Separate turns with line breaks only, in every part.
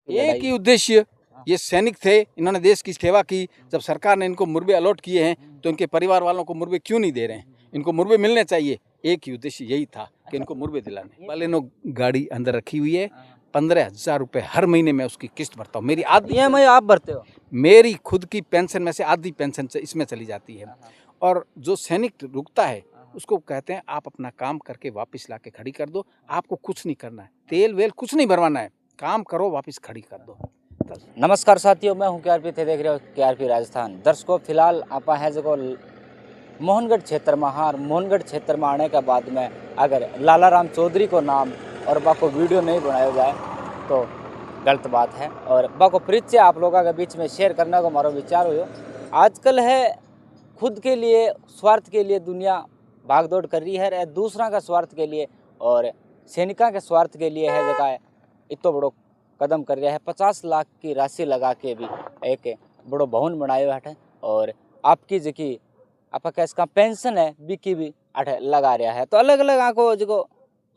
एक ही उद्देश्य, ये सैनिक थे, इन्होंने देश की सेवा की। जब सरकार ने इनको मुर्बे अलॉट किए हैं तो इनके परिवार वालों को मुर्बे क्यों नहीं दे रहे हैं? इनको मुर्बे मिलने चाहिए। एक ही उद्देश्य यही था कि इनको मुर्बे दिलाने। बालेनो गाड़ी अंदर रखी हुई है, 15,000 रुपये हर महीने में उसकी किस्त भरता हूँ। मेरी आधी
EMI आप भरते हो?
मेरी खुद की पेंशन में से आधी पेंशन इसमें चली जाती है। और जो सैनिक रुकता है उसको कहते हैं आप अपना काम करके वापस ला के खड़ी कर दो, आपको कुछ नहीं करना है, तेल वेल कुछ नहीं भरवाना है, काम करो वापस खड़ी कर दो।
नमस्कार साथियों, मैं हूं KRP थे, देख रहे हो KRP राजस्थान। दर्शकों, फिलहाल आप है जो मोहनगढ़ क्षेत्र में हार मोहनगढ़ क्षेत्र में आने के बाद में अगर लाला राम चौधरी को नाम और बाको वीडियो नहीं बनाया जाए तो गलत बात है। और बाको परिचय आप लोगों के बीच में शेयर करने को हमारा विचार हो। आजकल है खुद के लिए, स्वार्थ के लिए दुनिया भागदौड़ कर रही है, दूसरा का स्वार्थ के लिए और सैनिका के स्वार्थ के लिए है जगह इतना बड़ो कदम कर रहा है। 50 लाख की राशि लगा के भी एक बड़ो भवन बनाया है और आपकी जी आपका इसका पेंशन है बिकी भी अठ लगा रहा है। तो अलग अलग आको जो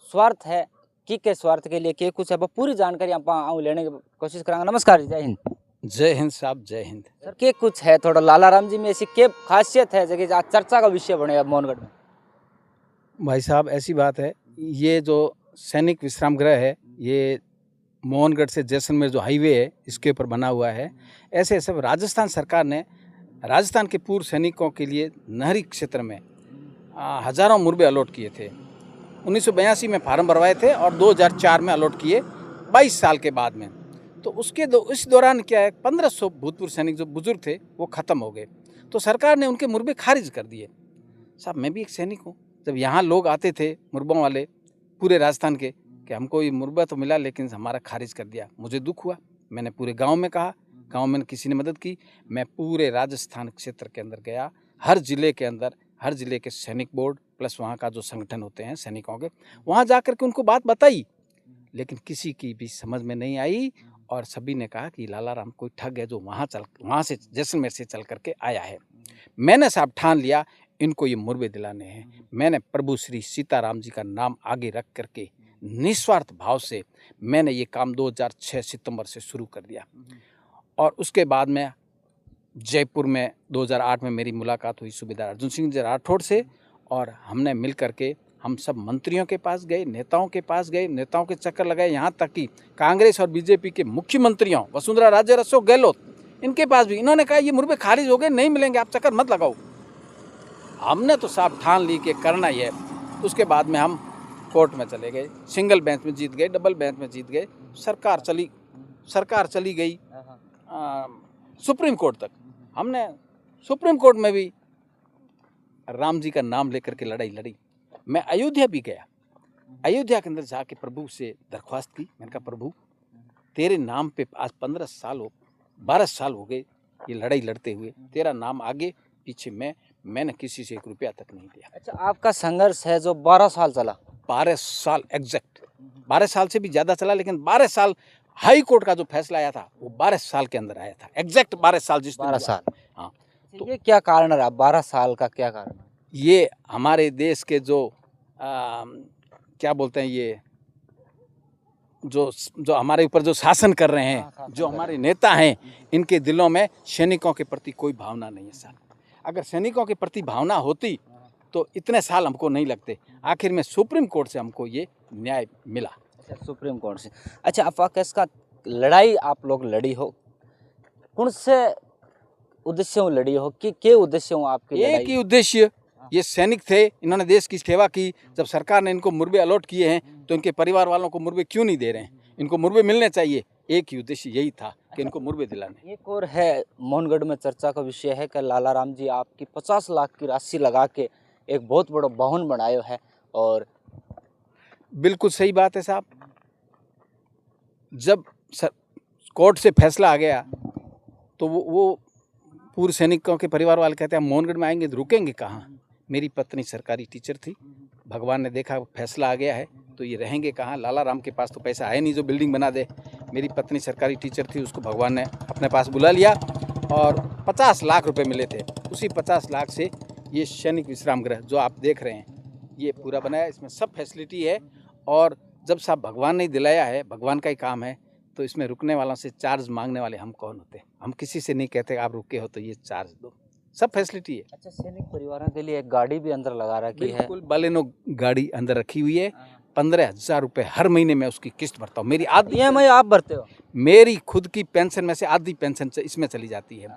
स्वार्थ है के स्वार्थ के लिए के कुछ है, पूरी जानकारी आप लेने की कोशिश करेंगे। नमस्कार, जय हिंद।
जय हिंद साहब, जय हिंद।
सर, के कुछ है थोड़ा लाला राम जी में ऐसी के खासियत है जगह आज चर्चा का विषय बने अब मोहनगढ़ में?
भाई साहब, ऐसी बात है, ये जो सैनिक विश्राम गृह है ये मोहनगढ़ से जैसलमेर जो हाईवे है इसके ऊपर बना हुआ है। ऐसे सब राजस्थान सरकार ने राजस्थान के पूर्व सैनिकों के लिए नहरी क्षेत्र में हज़ारों मुर्बे अलॉट किए थे। 1982 में फार्म भरवाए थे और 2004 में अलॉट किए 22 साल के बाद में। तो इस दौरान क्या है, 1500 भूतपूर्व सैनिक जो बुजुर्ग थे वो ख़त्म हो गए, तो सरकार ने उनके मुर्बे खारिज कर दिए। साहब, मैं भी एक सैनिक हूँ। जब यहाँ लोग आते थे मुर्बों वाले पूरे राजस्थान के कि हमको ये मुर्बा तो मिला लेकिन हमारा खारिज कर दिया, मुझे दुख हुआ। मैंने पूरे गांव में कहा, गांव में किसी ने मदद की। मैं पूरे राजस्थान क्षेत्र के अंदर गया, हर ज़िले के अंदर, हर ज़िले के सैनिक बोर्ड प्लस वहाँ का जो संगठन होते हैं सैनिकों के, वहाँ जा कर के उनको बात बताई, लेकिन किसी की भी समझ में नहीं आई। और सभी ने कहा कि लाला राम कोई ठग है जो वहाँ से जैसलमेर से चल करके आया है। मैंने साहब ठान लिया इनको ये मुर्बे दिलाने हैं। मैंने प्रभु श्री सीताराम जी का नाम आगे रख करके निस्वार्थ भाव से मैंने ये काम 2006 सितंबर से शुरू कर दिया। और उसके बाद में जयपुर में 2008 में मेरी मुलाकात हुई सूबेदार अर्जुन सिंह जी राठौड़ से, और हमने मिल करके हम सब मंत्रियों के पास गए, नेताओं के पास गए, नेताओं के चक्कर लगाए, यहाँ तक कि कांग्रेस और बीजेपी के मुख्यमंत्रियों वसुंधरा राजे, अशोक गहलोत, इनके पास भी इन्होंने कहा ये मुर्बे खारिज हो गए, नहीं मिलेंगे, आप चक्कर मत लगाओ। हमने तो साहब ठान ली कि करना ही है। उसके बाद में हम कोर्ट में चले गए, सिंगल बेंच में जीत गए, डबल बेंच में जीत गए, सरकार चली गई सुप्रीम कोर्ट तक। हमने सुप्रीम कोर्ट में भी राम जी का नाम लेकर के लड़ाई लड़ी। मैं अयोध्या भी गया, अयोध्या के अंदर जाके प्रभु से दरख्वास्त की। मैंने कहा प्रभु तेरे नाम पे आज 12 साल हो गए ये लड़ाई लड़ते हुए, तेरा नाम आगे पीछे मैंने किसी से 1 रुपया तक नहीं दिया।
अच्छा, आपका संघर्ष है जो 12 साल चला?
12 साल एग्जैक्ट, 12 साल से भी ज़्यादा चला, लेकिन 12 साल हाई कोर्ट का जो फैसला आया था वो 12 साल के अंदर आया था, एग्जैक्ट 12 साल।
12 साल,
हाँ।
तो ये क्या कारण रहा 12 साल का, क्या कारण?
ये हमारे देश के जो क्या बोलते हैं, ये जो हमारे ऊपर जो शासन कर रहे हैं, जो हमारे नेता हैं, इनके दिलों में सैनिकों के प्रति कोई भावना नहीं है सर। अगर सैनिकों के प्रति भावना होती तो इतने साल हमको नहीं लगते। आखिर में सुप्रीम कोर्ट से हमको ये न्याय मिला।
अच्छा, सुप्रीम कोर्ट से। अच्छा, आप इसका लड़ाई आप लोग लड़ी हो, कौन से उद्देश्य लड़ी हो कि के उद्देश्य हो आपकी?
एक ही उद्देश्य, ये सैनिक थे, इन्होंने देश की सेवा की। जब सरकार ने इनको मुर्बे अलॉट किए हैं तो इनके परिवार वालों को मुर्बे क्यों नहीं दे रहे हैं? इनको मुर्बे मिलने चाहिए। एक ही उद्देश्य यही था कि इनको मुर्बे दिलाने।
एक और है मोहनगढ़ में चर्चा का विषय है कि लाला राम जी आपकी 50 लाख की राशि लगा के एक बहुत बड़ा भवन बनाया है। और
बिल्कुल सही बात है साहब। जब कोर्ट से फैसला आ गया तो वो पूर्व सैनिकों के परिवार वाले कहते हैं मोहनगढ़ में आएंगे तो रुकेंगे कहाँ? मेरी पत्नी सरकारी टीचर थी, भगवान ने देखा फैसला आ गया है तो ये रहेंगे कहाँ? लाला राम के पास तो पैसा है नहीं जो बिल्डिंग बना दे। मेरी पत्नी सरकारी टीचर थी, उसको भगवान ने अपने पास बुला लिया और 50 लाख रुपए मिले थे। उसी 50 लाख से ये सैनिक विश्राम गृह जो आप देख रहे हैं ये पूरा बनाया, इसमें सब फैसिलिटी है। और जब साहब भगवान ने दिलाया है, भगवान का ही काम है, तो इसमें रुकने वालों से चार्ज मांगने वाले हम कौन होते? हम किसी से नहीं कहते आप रुके हो तो ये चार्ज दो, सब फैसिलिटी है।
अच्छा, सैनिक परिवारों के लिए एक गाड़ी भी अंदर लगा रखी है।
बिल्कुल बालेनो गाड़ी अंदर रखी हुई है। 15,000 रुपये हर महीने में उसकी किस्त भरता हूँ। मेरी आधी
EMI आप भरते हो?
मेरी खुद की पेंशन में से आधी पेंशन इसमें चली जाती है।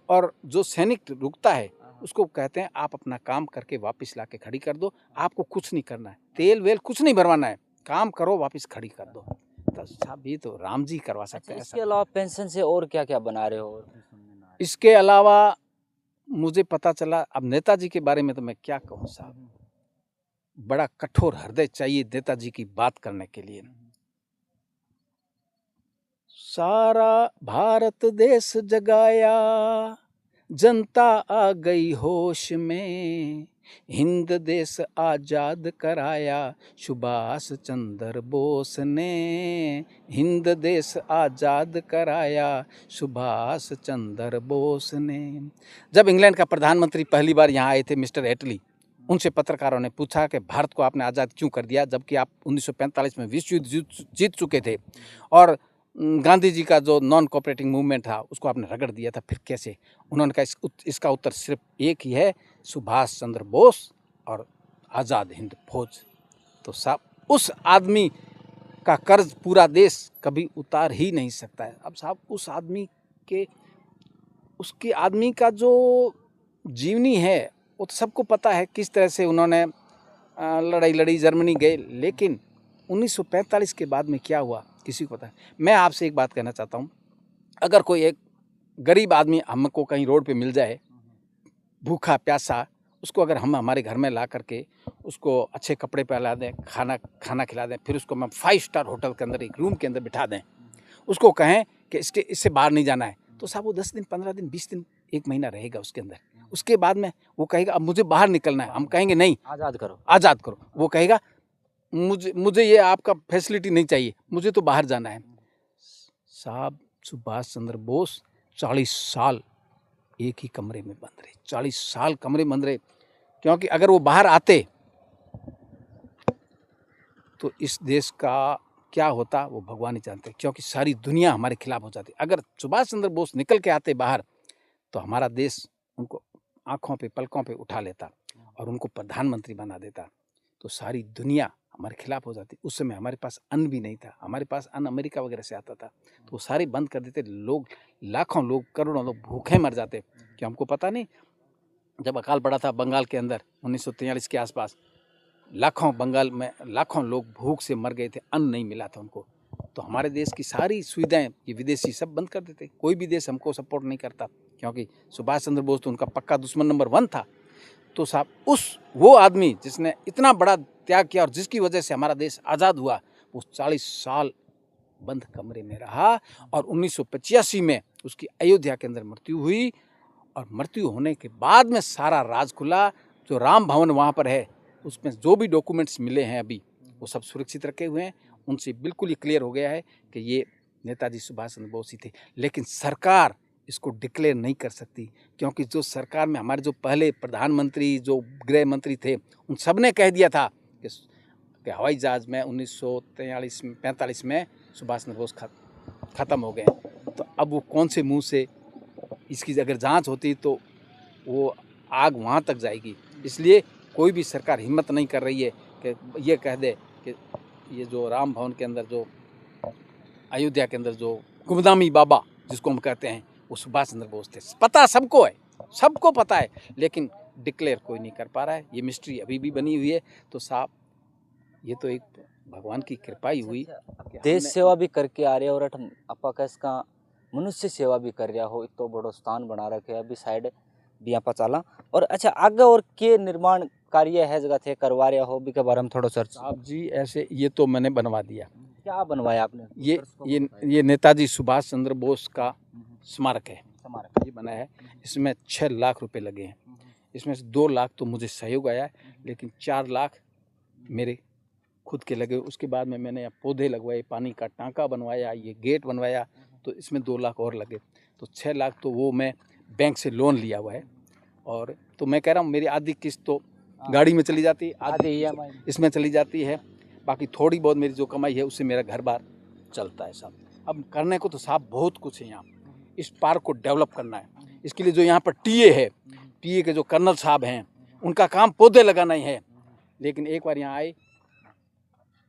और जो सैनिक रुकता है उसको कहते हैं आप अपना काम करके वापस ला के खड़ी कर दो, आपको कुछ नहीं करना है, तेल वेल कुछ नहीं भरवाना है, काम करो वापस खड़ी कर दो। तो साहब ये तो राम जी करवा सकते हैं।
इसके अलावा पेंशन से और क्या क्या बना रहे हो?
इसके अलावा मुझे पता चला, अब नेताजी के बारे में तो मैं क्या कहूँ साहब, बड़ा कठोर हृदय चाहिए नेताजी की बात करने के लिए। सारा भारत देश जगाया, जनता आ गई होश में, हिंद देश आजाद कराया सुभाष चंद्र बोस ने, हिंद देश आजाद कराया सुभाष चंद्र बोस ने। जब इंग्लैंड का प्रधानमंत्री पहली बार यहाँ आए थे मिस्टर एटली, उनसे पत्रकारों ने पूछा कि भारत को आपने आज़ाद क्यों कर दिया जबकि आप 1945 में विश्व युद्ध जीत चुके थे और गांधी जी का जो नॉन कोऑपरेटिंग मूवमेंट था उसको आपने रगड़ दिया था, फिर कैसे? उन्होंने कहा इसका उत्तर सिर्फ एक ही है, सुभाष चंद्र बोस और आज़ाद हिंद फौज। तो साहब उस आदमी का कर्ज पूरा देश कभी उतार ही नहीं सकता है। अब साहब उस आदमी के उसके आदमी का जो जीवनी है वो तो सबको पता है किस तरह से उन्होंने लड़ाई लड़ी, जर्मनी गए, लेकिन 1945 के बाद में क्या हुआ किसी को पता है। मैं आपसे एक बात कहना चाहता हूँ, अगर कोई एक गरीब आदमी हमको कहीं रोड पे मिल जाए, भूखा प्यासा, उसको अगर हम हमारे घर में ला करके उसको अच्छे कपड़े पहना दें, खाना खिला दें, फिर उसको हम 5 स्टार होटल के अंदर एक रूम के अंदर बिठा दें, उसको कहें कि इससे बाहर नहीं जाना है, तो साहब वो 10 दिन, 15 दिन, 20 दिन, 1 महीना रहेगा उसके अंदर। उसके बाद में वो कहेगा अब मुझे बाहर निकलना है, हम कहेंगे नहीं,
आज़ाद करो,
आज़ाद करो। वो कहेगा मुझे ये आपका फैसिलिटी नहीं चाहिए, मुझे तो बाहर जाना है। साहब सुभाष चंद्र बोस 40 साल एक ही कमरे में बंद रहे, 40 साल कमरे में बंद रहे, क्योंकि अगर वो बाहर आते तो इस देश का क्या होता वो भगवान ही जानते, क्योंकि सारी दुनिया हमारे खिलाफ हो जाती। अगर सुभाष चंद्र बोस निकल के आते बाहर तो हमारा देश उनको आँखों पे पलकों पे उठा लेता और उनको प्रधानमंत्री बना देता, तो सारी दुनिया हमारे खिलाफ हो जाती। उस समय हमारे पास अन्न भी नहीं था, हमारे पास अन्न अमेरिका वगैरह से आता था, तो वो सारे बंद कर देते, लोग लाखों लोग, करोड़ों लोग भूखे मर जाते। कि हमको पता नहीं, जब अकाल पड़ा था बंगाल के अंदर 1943 के आसपास, बंगाल में लाखों लोग भूख से मर गए थे, अन्न नहीं मिला था उनको। तो हमारे देश की सारी सुविधाएं ये विदेशी सब बंद कर देते। कोई भी देश हमको सपोर्ट नहीं करता, क्योंकि सुभाष चंद्र बोस तो उनका पक्का दुश्मन नंबर 1 था। तो साहब वो आदमी जिसने इतना बड़ा त्याग किया और जिसकी वजह से हमारा देश आज़ाद हुआ, वो 40 साल बंद कमरे में रहा और 1985 में उसकी अयोध्या के अंदर मृत्यु हुई। और मृत्यु होने के बाद में सारा राज खुला। जो राम भवन वहाँ पर है उसमें जो भी डॉक्यूमेंट्स मिले हैं अभी वो सब सुरक्षित रखे हुए हैं, उनसे बिल्कुल ये क्लियर हो गया है कि ये नेताजी सुभाष चंद्र बोस ही थे। लेकिन सरकार इसको डिक्लेयर नहीं कर सकती, क्योंकि जो सरकार में हमारे जो पहले प्रधानमंत्री, जो गृह मंत्री थे, उन सब ने कह दिया था कि हवाई जहाज़ में 1945 में सुभाष चंद्र बोस ख़त्म हो गए। तो अब वो कौन से मुंह से इसकी अगर जांच होती तो वो आग वहाँ तक जाएगी। इसलिए कोई भी सरकार हिम्मत नहीं कर रही है कि ये कह दे कि ये जो राम भवन के अंदर, जो अयोध्या के अंदर जो गुमनामी बाबा जिसको हम कहते हैं, वो सुभाष चंद्र बोस थे। पता सबको है, सबको पता है, लेकिन डिक्लेयर कोई नहीं कर पा रहा है। ये मिस्ट्री अभी भी बनी हुई है। तो साहब ये तो एक भगवान की कृपा ही हुई।
देश सेवा भी करके आ रहे हो और आपा इसका मनुष्य सेवा भी कर रहा हो, इतो बड़ो स्थान बना रखे अभी साइड भी आप चाला। और अच्छा आगे और के निर्माण कार्य है जगह थे करवा रहे हो, भी के बारे में थोड़ा सर्च।
आप जी ऐसे ये तो मैंने बनवा दिया।
क्या बनवाया आपने?
ये नेताजी सुभाष चंद्र बोस का स्मारक है, ये बना है। इसमें 6 लाख रुपए लगे हैं। इसमें से 2 लाख तो मुझे सहयोग आया, लेकिन 4 लाख मेरे खुद के लगे। उसके बाद में मैंने पौधे लगवाए, पानी का टांका बनवाया, ये गेट बनवाया, तो इसमें 2 लाख और लगे। तो 6 लाख तो वो मैं बैंक से लोन लिया हुआ है। और तो मैं कह रहा हूँ मेरी आधी किस्त तो गाड़ी में चली जाती है, आधी इसमें चली जाती है, बाकी थोड़ी बहुत मेरी जो कमाई है उससे मेरा घर बार चलता है साहब। अब करने को तो साहब बहुत कुछ है यहाँ। इस पार्क को डेवलप करना है, इसके लिए जो यहाँ पर टीए है, टीए के जो कर्नल साहब हैं, उनका काम पौधे लगाना ही है। लेकिन एक बार यहाँ आए,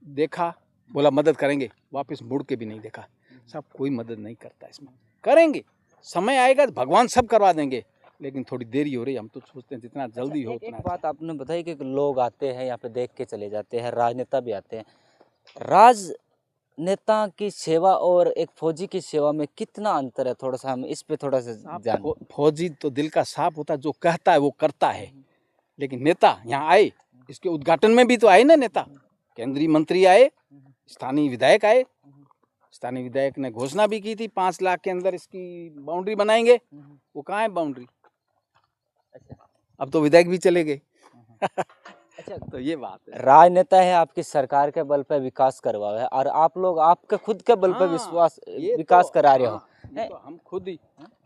देखा, बोला मदद करेंगे, वापस मुड़ के भी नहीं देखा। साहब कोई मदद नहीं करता इसमें। करेंगे, समय आएगा तो भगवान सब करवा देंगे, लेकिन थोड़ी देरी हो रही है। हम तो सोचते हैं जितना जल्दी हो
एक
उतना
बात आपने बताई कि लोग आते हैं यहाँ पे देख के चले जाते हैं, राजनेता भी आते हैं। राजनेता की सेवा और एक फौजी की सेवा में कितना अंतर है, थोड़ा सा हम इस पे थोड़ा सा जान।
फौजी तो दिल का साफ होता है, जो कहता है वो करता है। लेकिन नेता यहाँ आए, इसके उद्घाटन में भी तो आए ना नेता, केंद्रीय मंत्री आए, स्थानीय विधायक आए। स्थानीय विधायक ने घोषणा भी की थी 5 लाख के अंदर इसकी बाउंड्री बनाएंगे। वो कहाँ है बाउंड्री?
अच्छा,
अब तो विधायक भी चले गए।
अच्छा,
तो ये बात है।
राजनेता है, आपकी सरकार के बल पे विकास करवा है और आप लोग आपके खुद के बल पे विश्वास विकास करा रहे हो।
ये तो हम खुद ही,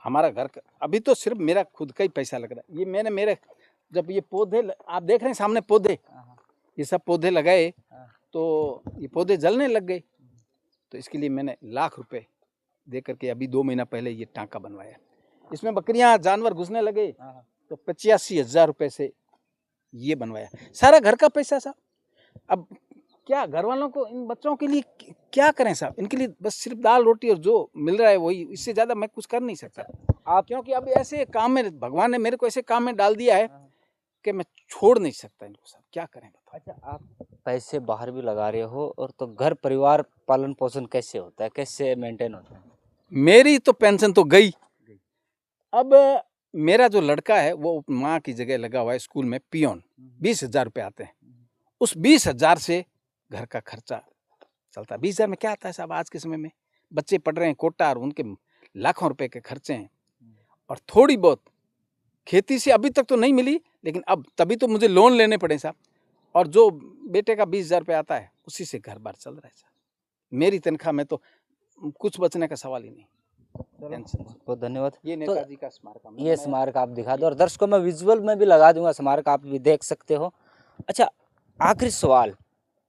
हमारा घर का अभी तो सिर्फ मेरा खुद का ही पैसा लग रहा है। ये मैंने मेरे जब ये पौधे आप देख रहे हैं सामने पौधे, ये सब पौधे लगाए तो ये पौधे जलने लग गए। तो इसके लिए मैंने लाख रुपए दे करके अभी 2 महीना पहले ये टांका बनवाया। इसमें बकरियां जानवर घुसने लगे तो 85,000 रुपए से ये बनवाया, सारा घर का पैसा साहब। अब क्या घर वालों को, इन बच्चों के लिए क्या करें साहब? इनके लिए बस सिर्फ दाल रोटी और जो मिल रहा है वही, इससे ज़्यादा मैं कुछ कर नहीं सकता आप, क्योंकि अब ऐसे काम में भगवान ने मेरे को ऐसे काम में डाल दिया है कि मैं छोड़ नहीं सकता इनको साहब। क्या करें बताओ?
अच्छा, आप पैसे बाहर भी लगा रहे हो और तो घर परिवार पालन पोषण कैसे होता है, कैसे मेंटेन होता है?
मेरी तो पेंशन तो गई। अब मेरा जो लड़का है वो माँ की जगह लगा हुआ है स्कूल में पियोन, 20,000 रुपये आते हैं। उस 20,000 से घर का खर्चा चलता है। 20,000 में क्या आता है साहब? आज के समय में बच्चे पढ़ रहे हैं कोटा और उनके लाखों रुपए के खर्चे हैं। और थोड़ी बहुत खेती से अभी तक तो नहीं मिली, लेकिन अब तभी तो मुझे लोन लेने पड़े साहब। और जो बेटे का 20,000 रुपये आता है उसी से घर बार चल रहा है साहब। मेरी तनख्वाह में तो कुछ बचने का सवाल ही नहीं।
बहुत धन्यवाद।
ये नेताजी का स्मारक,
ये स्मारक आप दिखा दो और दर्शकों में विजुअल में भी लगा दूंगा, स्मारक आप भी देख सकते हो। अच्छा, आखिरी सवाल,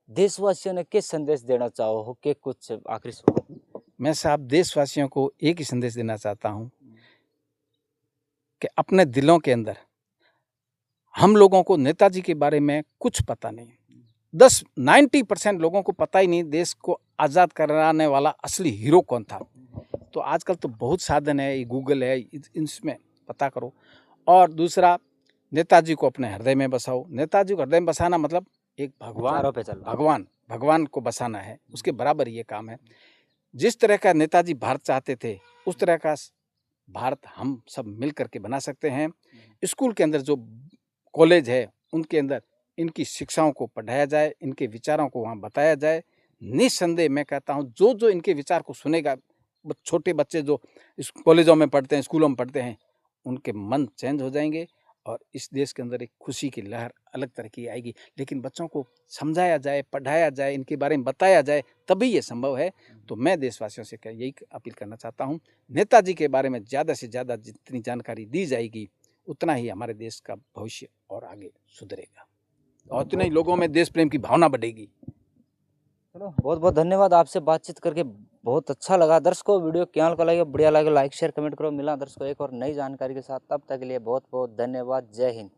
देशवासियों ने क्या संदेश देना चाहो हो कि कुछ आखिरी सवाल?
मैं साहब देशवासियों को एक ही संदेश देना चाहता हूँ कि अपने दिलों के अंदर, हम लोगों को नेताजी के बारे में कुछ पता नहीं। 90% लोगों को पता ही नहीं देश को आज़ाद कराने वाला असली हीरो कौन था। तो आजकल तो बहुत साधन है, ये गूगल है, इसमें पता करो। और दूसरा, नेताजी को अपने हृदय में बसाओ। नेताजी को हृदय में बसाना मतलब एक भगवान को बसाना है, उसके बराबर ये काम है। जिस तरह का नेताजी भारत चाहते थे उस तरह का भारत हम सब मिल करके बना सकते हैं। स्कूल के अंदर जो कॉलेज है उनके अंदर इनकी शिक्षाओं को पढ़ाया जाए, इनके विचारों को वहाँ बताया जाए। निस्संदेह मैं कहता हूँ जो इनके विचार को सुनेगा, छोटे बच्चे जो इस कॉलेजों में पढ़ते हैं, स्कूलों में पढ़ते हैं, उनके मन चेंज हो जाएंगे और इस देश के अंदर एक खुशी की लहर अलग तरह की आएगी। लेकिन बच्चों को समझाया जाए, पढ़ाया जाए, इनके बारे में बताया जाए, तभी ये संभव है। तो मैं देशवासियों से यही अपील करना चाहता हूँ, नेताजी के बारे में ज़्यादा से ज़्यादा जितनी जानकारी दी जाएगी उतना ही हमारे देश का भविष्य और आगे सुधरेगा और उतने ही लोगों में देश प्रेम की भावना बढ़ेगी।
चलो, बहुत बहुत धन्यवाद, आपसे बातचीत करके बहुत अच्छा लगा। दर्शकों, वीडियो क्या लगा, बढ़िया लगे लाइक शेयर कमेंट करो। मिला दर्शकों एक और नई जानकारी के साथ, तब तक के लिए बहुत बहुत धन्यवाद। जय हिंद।